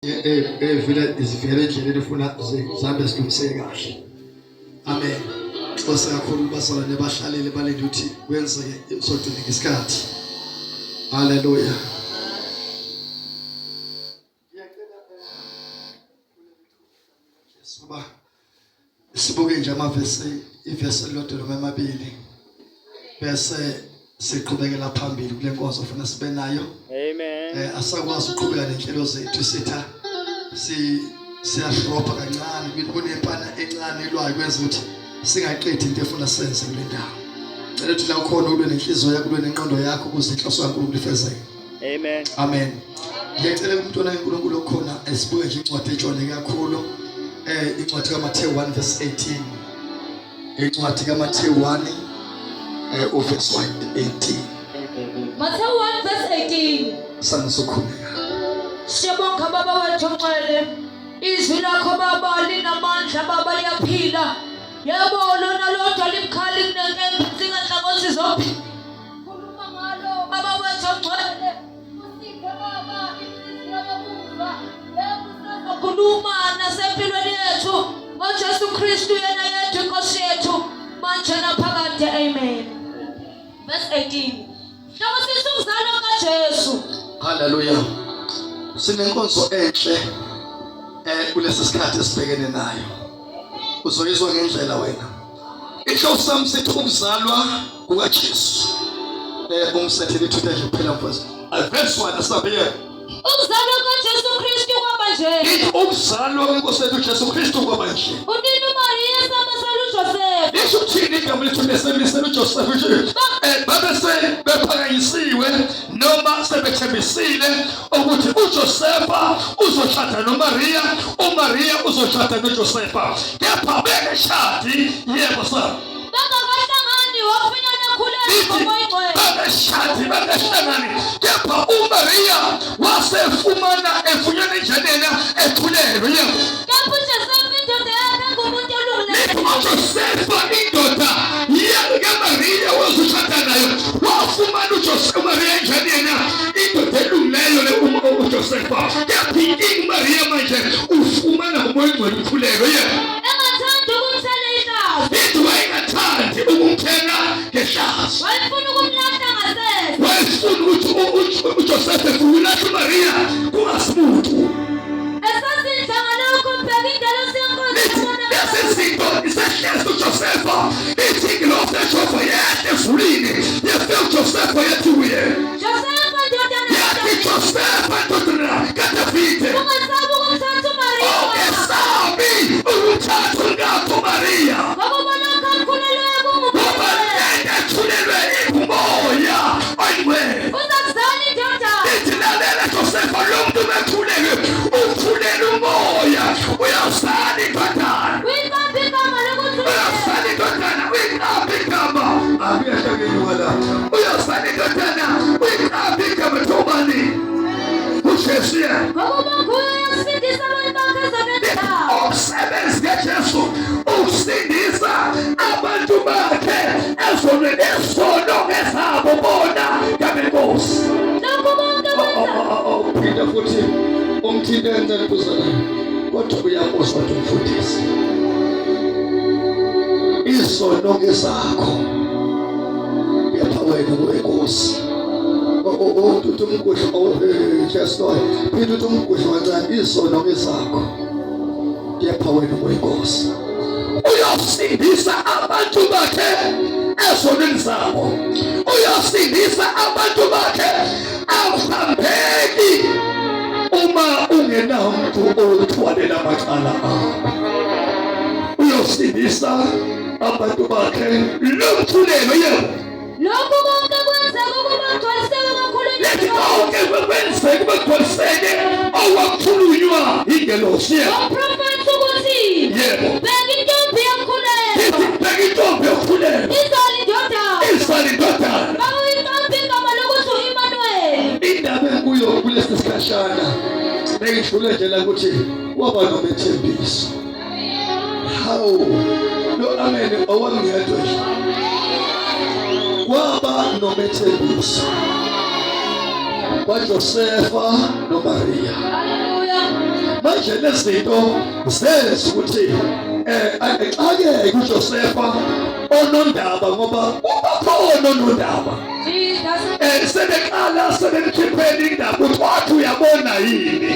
Vele izivele endleleni ufuna zihambe silungiseke kahle. Amen. Xhosa kakhulu bazalwane bahlalele balinde ukuthi kwenzeke isonto ngesikhathi. Hallelujah. Soba sibuke nje amavesi ivesi elilodwa noma amabili bese siqhubekela phambili kule nkonzo ofuna sibe nayo. Amen. Asakwazi ukuqhubeka nenhlelo zethu sitha siyashropha kancane kunempana encane elwayo kwenza ukuthi singaqedi into efuna senze kule ndawo. Cela ukuthi la ukhona ube nenhliziyo yakho ube nenqondo yakho ukuze inhloso kaNkulunkulu ifezeke. Amen. Amen. Ngiyacela umntwana kaNkulunkulu okhona esibuke nje incwadi ejwayeleke kakhulu incwadi kaMathewu 1 verse 18. Incwadi kaMathewu 1 verse 18. Mathewu 1 verse 18. Sanisukhuleka. Siyabonga baba wethu ngcwele. Izwi lakho baba linamandla baba liyaphila. Yebo lona lodwa limkhali kunenkemba singanhlangothi zophi. Khuluma ngalo baba wethu ngcwele. Usiphe baba inhliziyo yokuva. Yebo sizokhuluma nasempilweni yethu. ngoJesu Kristu yena yedwa inkosi yethu manje naphakade. Amen. Verse 18. Nokho sizalwa kaJesu. Hallelujah. Sinenkonzo enhle kulesi sikhathi esibhekene nayo. Uzoyizwa ngendlela wena. Inhloso sami sithi ukuzalwa kukaJesu. Umsethele ithuta nje kuphela mfowethu. Verse 1 asabe. Ukuzalwa kaJesu Kristu kwaba nje. Ukuzalwa kwenkosi yethu Jesu Kristu kwaba nje. Unina Maria samesela uJoseph. Isho ukuthini igama lethu lesemisela uJoseph nje? Babese bephakanyisiwe noma sebethembisile ukuthi uJosepha uzoshada noMaria, uMaria uzoshada noJosepha. Kepha bengeshadi yebo sa. Bangakahlangani wafinyana khuleka ngomoyingcwele. Bengeshadi. Kepha uMaria wasefumana efunyana enjanena ethulelwe yebo. Kepha uJoseph indoda yakhe ngumuntu olungileyo. uJosepha indoda yakaMaria wazoshada nayo. Wafumana uMaria enjanena indoda elungileyo le uJosepha. Kepha uMaria manje ufumana ngomoyingcwele ukhulelwe yebo. Engathanda ukumthela igazi. Into ayingathandi ukumthela ngehlazo. Wayefuna ukumlahla ngasese. Wayefuna ukuthi uJoseph efuna uMaria kungasibuthu. Esasidla ngalokho mbheka indlela siyenkosi yabona. Lesizinto isehlezi uJosepha. Ithi ngilofuna uJosepha yehle efulini. Yefe uJosepha yethi kuye. Josepha ndodana Yethi Josepha ndodana kaDavide. ungasabi ukumthatha uMaria. Ungesabi ukuthatha ngakho Maria. Ngokubona kakhulelwe kungumphefumulo. Ngoba ethulelwe umoya oyingcwele. Uzakuzala indoda. Ithi lalela Josepha lo muntu bethulelwe uthulele umoya. Uyazala indodana. Uyibambe igama lokuthi Uyazala indodana. Uyibambe igama. Abiyahlekeni wala. Uyazala indodana. Uyibambe igama Thobani. uJesu yena. ngokuba nguye osindisa abantu bakhe ezabendala. Umsebenzi kaJesu usindisa abantu bakhe ezonweni ezono ezabo bona kaBenkosi. Lokhu konke kwenza Uphinde futhi umthinte encelukuzana kodwa uyakuzwa ukuthi umfundisi. Isono ngezakho kepha wena kuNkosi. Uthi umkhohlwa just Lord. Uthi umkhohlwa kancane isono ngezakho kepha wena kuNkosi. Uyasindisa abantu bakhe ezonweni zabo. Uyasindisa abantu bakhe awuhambeki uma ungenamuntu othwalela amacala akho. Uyasindisa abantu bakhe lomthulelo yebo. lokhu konke kwenzeka ukuba gcwaliseke kakhulu Lethi inhliziyo. konke kwenzeke bagcwaliseke owakhulunywa ingelosi yebo. Uprofethi ukuthi Yebo. bheka intombi yomkhuleko. Ithi bheka intombi yokhulelwa. Izala indodana. Izala indodana. Bawuyibambe igama lokuthi u-Emmanuel. Indaba enkuyo kulesi sikhashana bengidlule nje la ukuthi waba nomethembiso. Hawu lo amen owangiyedwa nje. Waba nomethembiso. KwaJosepha noMaria. Hallelujah. manje lezinto zenza ukuthi ake kuJosefa onondaba ngoba ubakhona onondaba. Sebeqala sebemkhiphela indaba ukuthi wathi uyabona yini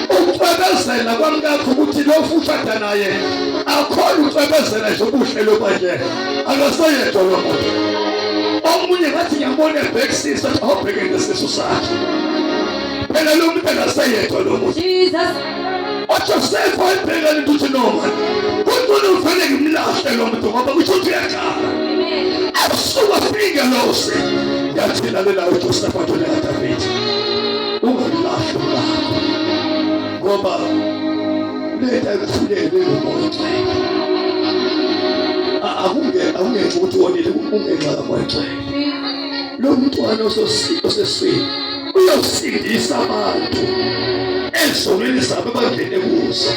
ucwebezela kwamkakho ukuthi lo fushada naye akhona ucwebezela nje ubuhlelo manje akaseyedwa lo muntu. Omunye ngathi ngiyabona eBhekisisa awubheke ngesisu sakhe phela lo muntu akaseyedwa lo muntu. uJosefa wayebhekana ukuthi noma kuNkulunkulu ufike ngimlahle lo muntu ngoba kusho ukuthi uyakhala. Asuka fika lose yathi lalela uJosefa thole kaDavidi ungamlahle ngakho ngoba letha kuthulele umoya. Akungenxa ukuthi wonile ungenxa kamoya. Lo mntwana osesiswini uyosindisa abantu ezonweni zabo bangene kuzo.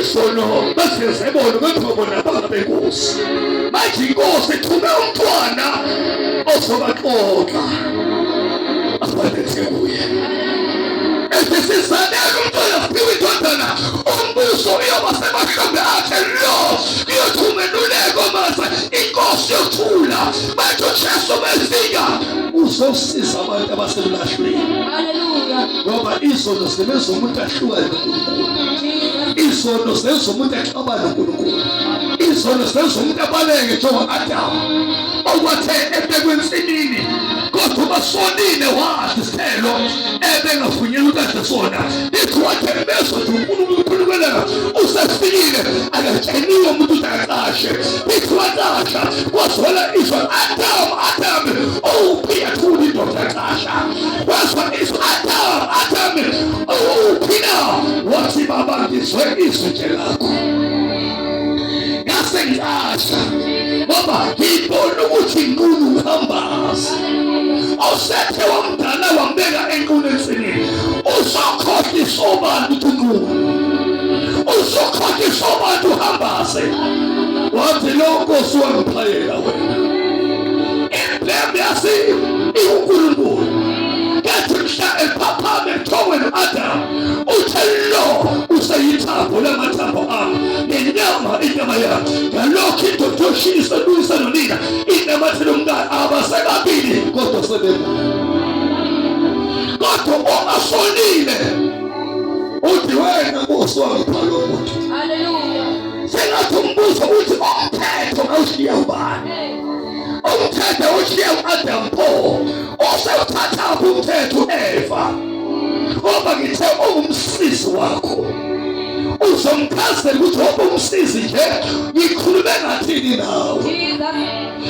Isono basenze bona kuthiwa bona bangabenkosi. Manje inkosi ithume umntwana ozobaxoxa afanele kuye. Esisizanele umntwana kuphiwa indodana umbuso uyoba semahlombe akhe lo uyothumeluleko mase inkosi yothula manje uJesu befika uzosiza abantu abasemlahlweni. Haleluya. Ngoba isono sibenza umuntu ahlukane noNkulunkulu. Isono senza umuntu exabana noNkulunkulu. Isono senza umuntu abaleke njengoba Adamu okwathe ebekwensimini kodwa basonile wathi isithelo ebengafunyela ukadla sona. Ithi wathe bezothi uNkulunkulu usefikile akatsheniwe umuntu utakashe. Ithi watasha kwazwela izwi Adamu uphila thula indoda kasha. Wazwa izwi Adamu uphila wathi baba ngizwe izwi nje lakho. Ngasengikasha ngoba ngibona ukuthi inkulu uhambazi osethe wamdala wambeka enkulu ensinini uzokhohlisa abantu uNkulunkulu. Uzokhohlisa abantu uhambaze wathi lo Nkosi wangiphayela wena. Impembe yasi iNkulunkulu kathi mhla ephaphame ethongweni Adamu uthe lo useyithambo lamathambo ami inyama yami ngalokho indoda yoshisa luyisa nonina inamathelo omntana abasebabili kodwa sebebili. Kodwa ongasonile uthi wena Nkosi wangipha lo muntu. Haleluya. Sengathi umbuzo uthi umthetho awushiya ubani? Umthetho ushiya uAdamu pho osewuthatha umthetho Eva ngoba ngithe ungumsisi wakho uzomchazela ukuthi woba umsisi nje ngikhulume ngathini nawe.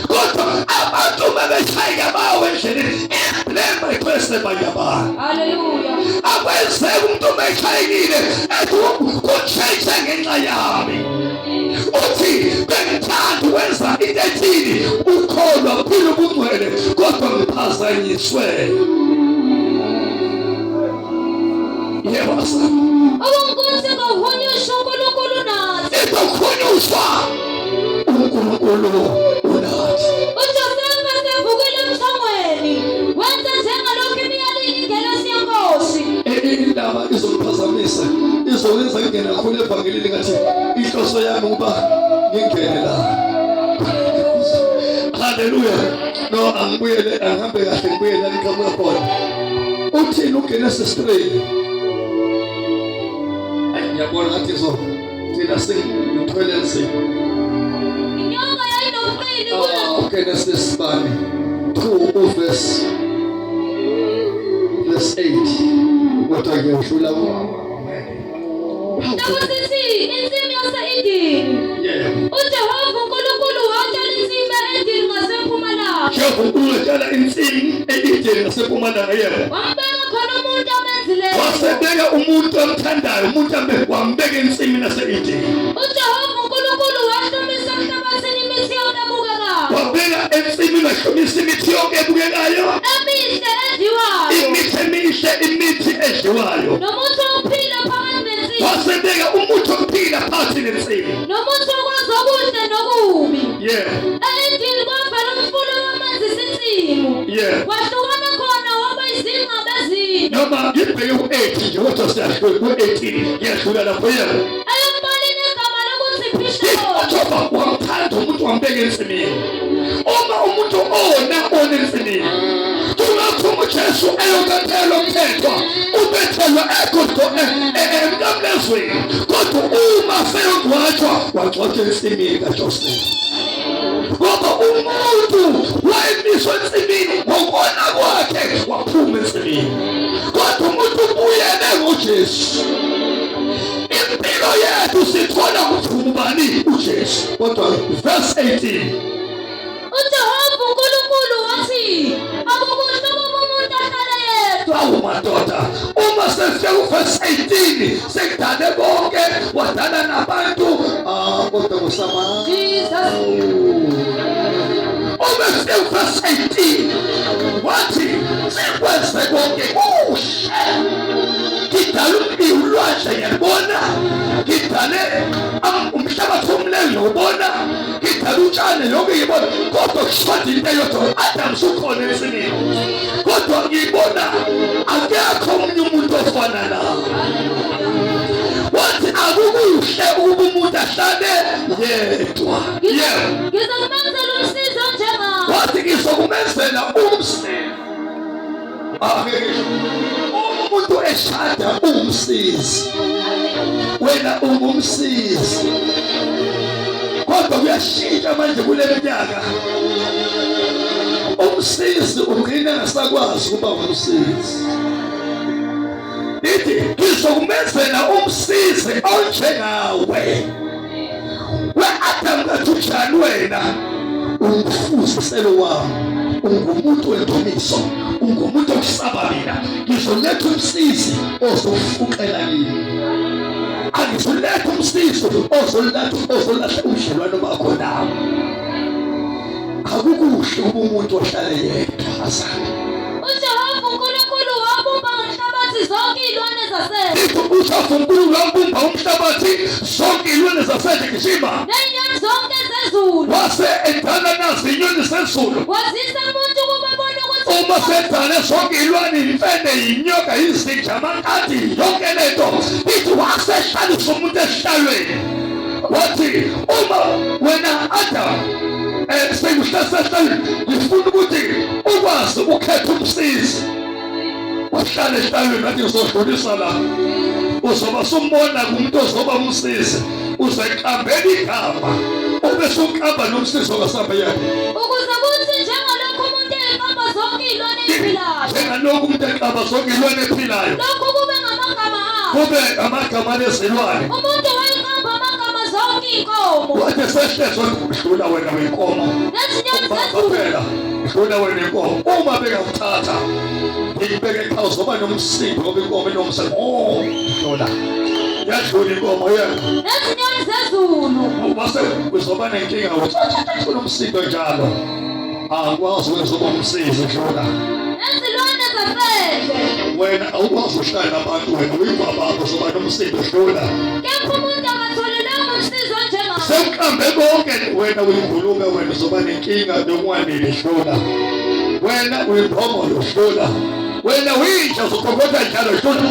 Kodwa abantu bebeshayeka bawe endleleni emblema iphese bayabana. Haleluya. Akwenzeka umuntu meshayekile ethi kutshentshe ngenxa yami uthi bengithanda ukwenza into ethile ukholwa phila ubungcwele kodwa ngiphazanyiswe. Yebo asana Abonkonse kahunyusha uNkulunkulu nathi. Ekuhunyusha uNkulunkulu unathi. uJosefa sevukile emthongweni wenza njengalokho imiyalelo ingelosi yenkosi. Indaba izokuphazamisa izokwenza ingene kakhulu evangelini ngathi inhloso yami ukuba ngingene la. Haleluya. No angibuyele angihambe kahle ngibuyele la ngiqhamuka khona. Uthini uGenesis 3? Ngiyabona ngathi so thina singithwele nzima. Inyanga yayinomqili kuna. Genesis 2 verse 8. Kodwa ke uhlula Ndabasithi insimu yase-Edeni. uJehova uNkulunkulu watshala insimu e-Edeni ngasempumalanga. Jehova uNkulunkulu watshala insimu e-Edeni ngasempumalanga yebo. Wambeka khona umuntu amenzileyo. Wasebeka umuntu amthandayo, umuntu wambeka insimu yase-Edeni. uJehova uNkulunkulu wahlumisa emhlabathini imithi yonke ebukekayo. Wabeka ensimini wahlumisa imithi yonke ebukekayo. Emihle edliwayo. Imithi emihle, imithi edliwayo. Nomuthi wokuphila phakathi nensimu. Wasebeka umuthi wokuphila phakathi nensimu. Nomuthi wokwazi okuhle nokubi. E-Edeni kwavela umfula wamanzi isinsimu. Wahlukana khona waba izingcaba ezine. noma ngibheke u-8 nje kodwa siyahlula ku-18 ngiyahlula lapho yebo ayombalini igama lokuthi Bishop Ujoba wamthanda umuntu wambeka ensimini. Uma umuntu ona ensimini kungaphuma uJesu eyokathelwa umthetho ubethelwa emkamlezweni kodwa uma seyongcwatshwa wagcwatshwa ensimini kaJoseph ngoba umuntu wayemiswa ensimini ngokona kwakhe waphuma ensimini kodwa umuntu ubuyele ngoJesu. Impilo yethu sithola kuthumubani uJesu kodwa verse 18 uJehova uNkulunkulu wathi akukuhle ukuba umuntu ahlale yedwa. Awu madoda uma sefika kuverse 18 sekudale bonke wadala nabantu kodwa kusama Jesus uma sefika kuverse 18 wathi sekwenze konke kuhle ngidala ulwandle ngiyabona ngidale umhlabathi omleyo ngiyabona ngidala utshane yonke ngiyibona kodwa kushoda into eyodwa Adam usukhona ensimini kodwa ngiyibona akekho omunye umuntu ofana nawe wathi akukuhle ukuba umuntu ahlale yedwa ngizokumenzela umsizi onjengawe wathi ngizokumenzela umsizi umuntu eshada umsizi wena ungumsizi kodwa kuyashintsha manje kule minyaka umsizi ugcina ngasakwazi ukuba umsizi ithi ngizokumenzela umsizi onjengawe we-Adam kathujani wena ungufuziselo wami ungumuntu wendumiso ungumuntu okusaba mina ngizoletha umsizi ozofukela kimi angizoletha umsizi ozolahla ubudlelwano bakho nawe akukuhle ukuba umuntu ohlale yedwa azana uJehova uNkulunkulu wabumba umhlabathi zonke izilwane zasendle uJehova uNkulunkulu wabumba umhlabathi zonke izilwane zasendle gijima ney'nyoni zonke zezulu wase edala nazo inyoni zezulu wazisa umuntu ukuba abone ukuthi uma sedale zonke izilwane imfene inyoka izinja amakati yonke lento ithi wasehlalisa umuntu esihlalweni wathi uma wena Adam sekuhlasehlale ngifuna ukuthi ukwazi ukhetha umsizi wahlala ehlalweni ngathi uzodlulisa la uzoba sumbona kumuntu ozoba umsizi uzeqambela igama ubese uqamba nomsizi ongasamba yena ukuze kuthi njengalokho umuntu eqamba zonke izilwane eziphilayo njengalokho umuntu eqamba zonke izilwane eziphilayo lokho kube ngamagama abo kube amagama lezilwane umuntu wayeqamba amagama zonke iy'nkomo wathi sehlezwe udlula wena wenkomo nezinyoni zezulu phela udlula wena inkomo uma bekakuthatha ngibeke eqhaza zoba nomsindo ngoba inkomo inomsindo dlula yadlula inkomo yena nezinyoni zezulu base kuzoba nenkinga uthola umsindo njalo akwazi ukuzoba umsizi dlula nezilwane zasendle wena awukwazi uhlala nabantu wena uyibaba uzoba nomsindo dlula kepha umuntu angatholelanga umsizi onjengawe sewuqambe bonke wena uyingulube wena uzoba nenkinga yokwanele dlula wena uyibhomo dlula wena uyinja uzogogotha njalo dlula